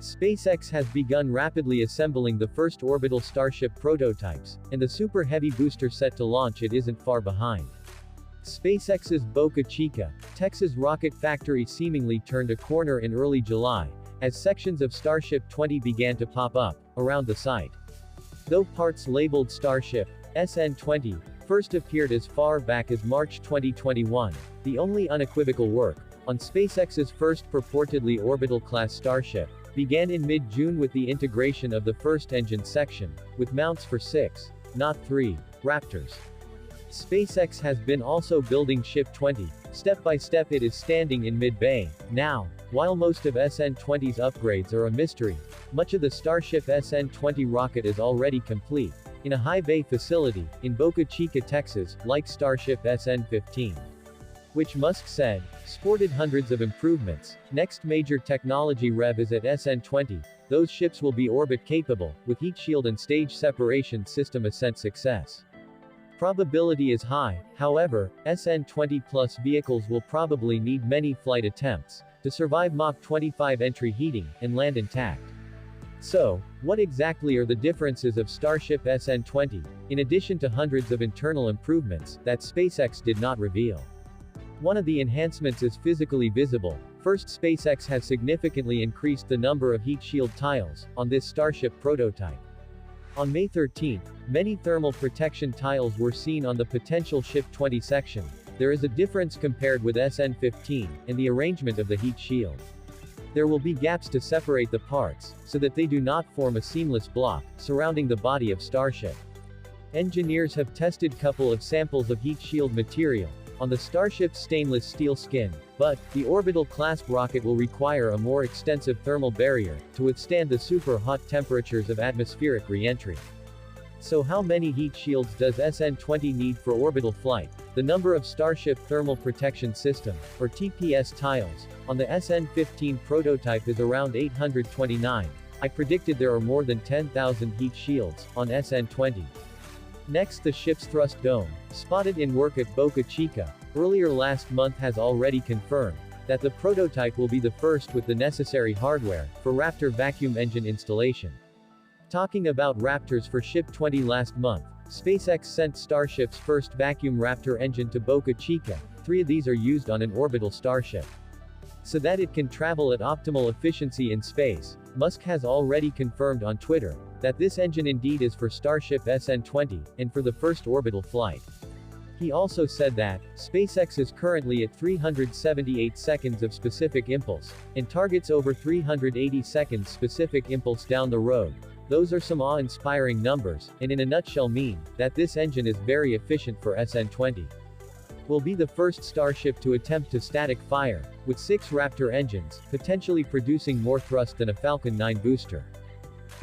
SpaceX has begun rapidly assembling the first orbital Starship prototypes, and the Super Heavy booster set to launch it isn't far behind. SpaceX's Boca, Chica, Texas rocket factory seemingly turned a corner in early July, as sections of Starship 20 began to pop up around the site. Though parts labeled Starship SN20 first appeared as far back as March 2021, the only unequivocal work on SpaceX's first purportedly orbital-class Starship began in mid-June with the integration of the first engine section, with mounts for 6, not 3, Raptors. SpaceX has been also building Ship 20, step by step. It is standing in mid-bay now. While most of SN20's upgrades are a mystery, much of the Starship SN20 rocket is already complete, in a high-bay facility, in Boca Chica, Texas, like Starship SN15. Which Musk said, sported hundreds of improvements. Next major technology rev is at SN20, those ships will be orbit-capable, with heat shield and stage separation system ascent success. Probability is high, however, SN20 plus vehicles will probably need many flight attempts to survive Mach 25 entry heating, and land intact. So, what exactly are the differences of Starship SN20, in addition to hundreds of internal improvements that SpaceX did not reveal? One of the enhancements is physically visible. First, SpaceX has significantly increased the number of heat shield tiles on this Starship prototype. On May 13, many thermal protection tiles were seen on the potential Ship 20 section. There is a difference compared with SN15, and the arrangement of the heat shield. There will be gaps to separate the parts, so that they do not form a seamless block surrounding the body of Starship. Engineers have tested couple of samples of heat shield material on the Starship's stainless steel skin, but the orbital-class rocket will require a more extensive thermal barrier to withstand the super hot temperatures of atmospheric re-entry. So how many heat shields does SN20 need for orbital flight? The number of Starship Thermal Protection System, or TPS tiles, on the SN15 prototype is around 829. I predicted there are more than 10,000 heat shields on SN20. Next, the ship's thrust dome, spotted in work at Boca Chica, earlier last month, has already confirmed that the prototype will be the first with the necessary hardware for Raptor vacuum engine installation. Talking about Raptors for Ship 20 last month, SpaceX sent Starship's first vacuum Raptor engine to Boca Chica. 3 of these are used on an orbital Starship, so that it can travel at optimal efficiency in space. Musk has already confirmed on Twitter that this engine indeed is for Starship SN20, and for the first orbital flight. He also said that SpaceX is currently at 378 seconds of specific impulse, and targets over 380 seconds specific impulse down the road. Those are some awe-inspiring numbers, and in a nutshell mean that this engine is very efficient for SN20. Will be the first Starship to attempt to static fire, with 6 Raptor engines, potentially producing more thrust than a Falcon 9 booster.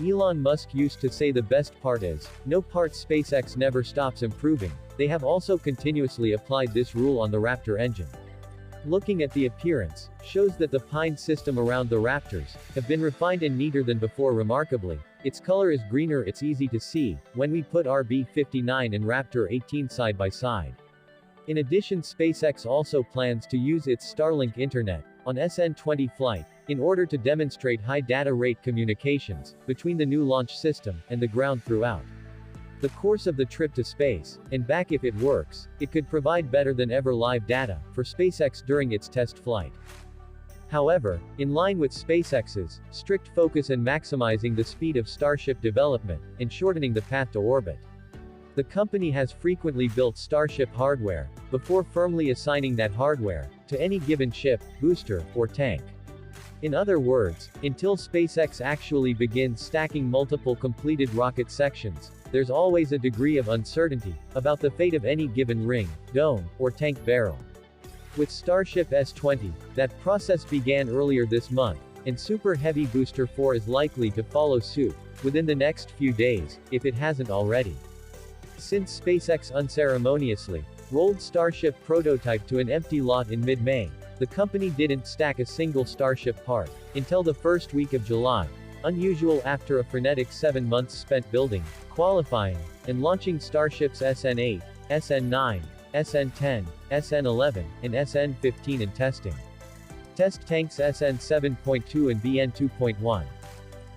Elon Musk used to say the best part is, no part. SpaceX never stops improving. They have also continuously applied this rule on the Raptor engine. Looking at the appearance, shows that the pine system around the Raptors have been refined and neater than before. Remarkably, its color is greener. It's easy to see when we put RB59 and Raptor 18 side by side. In addition, SpaceX also plans to use its Starlink internet on SN20 flight, in order to demonstrate high data rate communications between the new launch system and the ground throughout the course of the trip to space and back. If it works, it could provide better than ever live data for SpaceX during its test flight. However, in line with SpaceX's strict focus and maximizing the speed of Starship development and shortening the path to orbit, the company has frequently built Starship hardware before firmly assigning that hardware to any given ship, booster, or tank. In other words, until SpaceX actually begins stacking multiple completed rocket sections, there's always a degree of uncertainty about the fate of any given ring, dome, or tank barrel. With Starship S20, that process began earlier this month, and Super Heavy Booster 4 is likely to follow suit within the next few days, if it hasn't already. Since SpaceX unceremoniously rolled Starship prototype to an empty lot in mid-May, the company didn't stack a single Starship part until the first week of July, unusual after a frenetic 7 months spent building, qualifying, and launching Starships SN8, SN9, SN10, SN11, and SN15 in testing. Test tanks SN7.2 and BN2.1.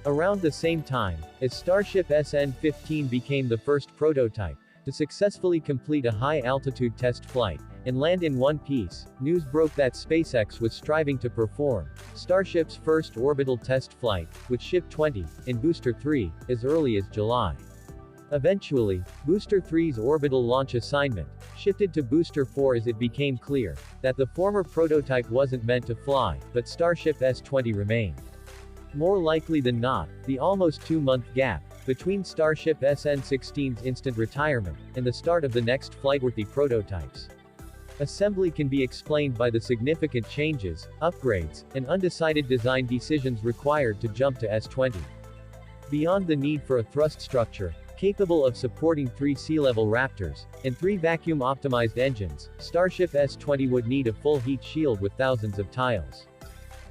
Around the same time, as Starship SN20 became the first prototype to successfully complete a high-altitude test flight and land in one piece, news broke that SpaceX was striving to perform Starship's first orbital test flight, with Ship 20, and Booster 3, as early as July. Eventually, Booster 3's orbital launch assignment shifted to Booster 4 as it became clear that the former prototype wasn't meant to fly, but Starship S20 remained. More likely than not, the almost 2-month gap between Starship SN16's instant retirement and the start of the next flightworthy prototypes assembly can be explained by the significant changes, upgrades, and undecided design decisions required to jump to S20. Beyond the need for a thrust structure capable of supporting 3 sea-level Raptors and 3 vacuum-optimized engines, Starship S20 would need a full heat shield with thousands of tiles,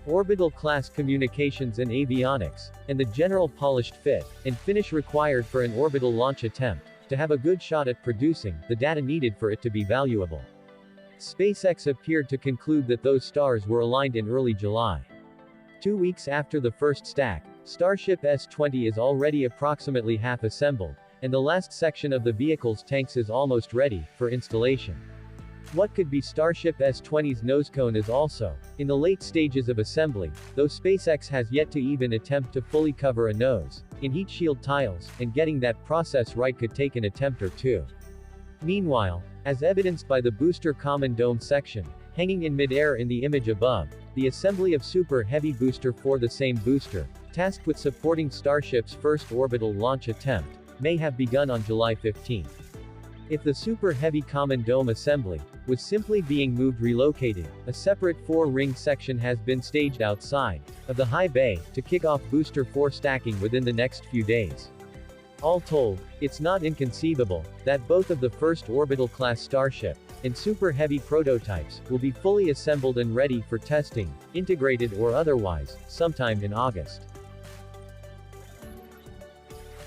orbital-class communications and avionics, and the general polished fit and finish required for an orbital launch attempt to have a good shot at producing the data needed for it to be valuable. SpaceX appeared to conclude that those stars were aligned in early July. 2 weeks after the first stack, Starship S20 is already approximately half assembled, and the last section of the vehicle's tanks is almost ready for installation. What could be Starship S20's nosecone is also in the late stages of assembly, though SpaceX has yet to even attempt to fully cover a nose in heat shield tiles, and getting that process right could take an attempt or two. Meanwhile, as evidenced by the booster common dome section hanging in midair in the image above, the assembly of Super Heavy Booster 4, the same booster tasked with supporting Starship's first orbital launch attempt, may have begun on July 15. If the Super Heavy Common Dome assembly was simply being relocated, a separate 4-ring section has been staged outside of the high bay to kick off Booster 4 stacking within the next few days. All told, it's not inconceivable that both of the first orbital-class Starship and Super Heavy prototypes will be fully assembled and ready for testing, integrated or otherwise, sometime in August.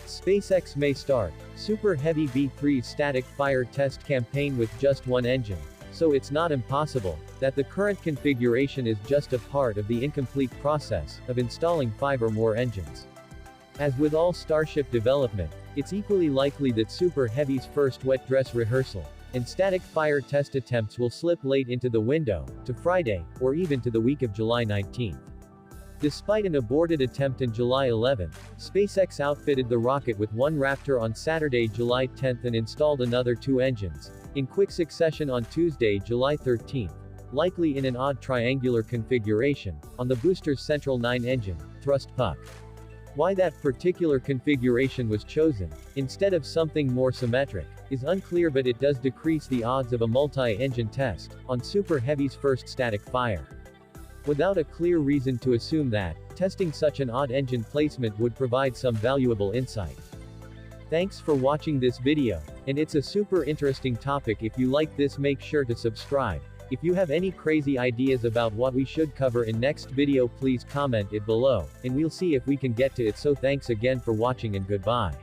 SpaceX may start Super Heavy B3's static fire test campaign with just one engine, so it's not impossible that the current configuration is just a part of the incomplete process of installing 5 or more engines. As with all Starship development, it's equally likely that Super Heavy's first wet dress rehearsal and static fire test attempts will slip late into the window, to Friday, or even to the week of July 19. Despite an aborted attempt in July 11, SpaceX outfitted the rocket with one Raptor on Saturday, July 10 and installed another 2 engines in quick succession on Tuesday, July 13, likely in an odd triangular configuration, on the booster's central 9-engine thrust puck. Why that particular configuration was chosen, instead of something more symmetric, is unclear, but it does decrease the odds of a multi-engine test on Super Heavy's first static fire. Without a clear reason to assume that testing such an odd engine placement would provide some valuable insight. Thanks for watching this video, and it's a super interesting topic. If you like this, make sure to subscribe. If you have any crazy ideas about what we should cover in next video, please comment it below, and we'll see if we can get to it. So thanks again for watching and goodbye.